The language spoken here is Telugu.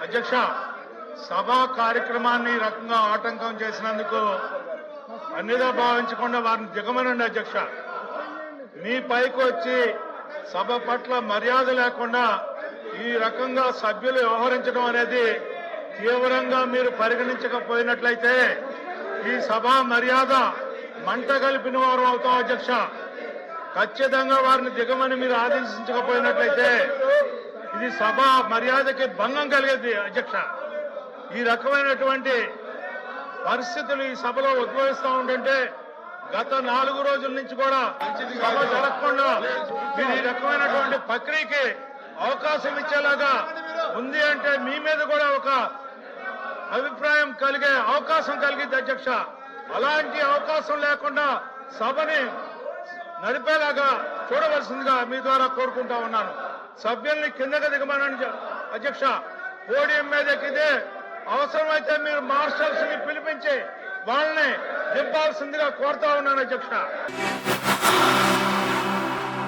అధ్యక్ష, సభా కార్యక్రమాన్ని ఈ రకంగా ఆటంకం చేసినందుకు అన్నిదా భావించకుండా వారిని దిగమనండి అధ్యక్ష. మీ పైకి వచ్చి సభ పట్ల మర్యాద లేకుండా ఈ రకంగా సభ్యులు వ్యవహరించడం అనేది తీవ్రంగా మీరు పరిగణించకపోయినట్లయితే ఈ సభా మర్యాద మంట కలిపిన వారు అవుతాం అధ్యక్ష. ఖచ్చితంగా వారిని దిగమని మీరు ఆదేశించకపోయినట్లయితే ఇది సభ మర్యాదకి భంగం కలిగేది అధ్యక్ష. ఈ రకమైనటువంటి పరిస్థితులు ఈ సభలో ఉద్భవిస్తూ ఉంటుంటే గత 4 రోజుల నుంచి కూడా సభ జరగకుండా మీరు ఈ రకమైనటువంటి ప్రక్రియకి అవకాశం ఇచ్చేలాగా ఉంది అంటే మీ మీద కూడా ఒక అభిప్రాయం కలిగే అవకాశం కలిగింది అధ్యక్ష. అలాంటి అవకాశం లేకుండా సభని నడిపేలాగా చూడవలసిందిగా మీ ద్వారా కోరుకుంటా ఉన్నాను. సభ్యుల్ని కిందకి దిగమనండి అధ్యక్ష. పోడియం మీద ఎక్కితే అవసరమైతే మీరు మార్షల్స్ ని పిలిపించి వాళ్ళని దింపాల్సిందిగా కోరుతా ఉన్నాను అధ్యక్ష.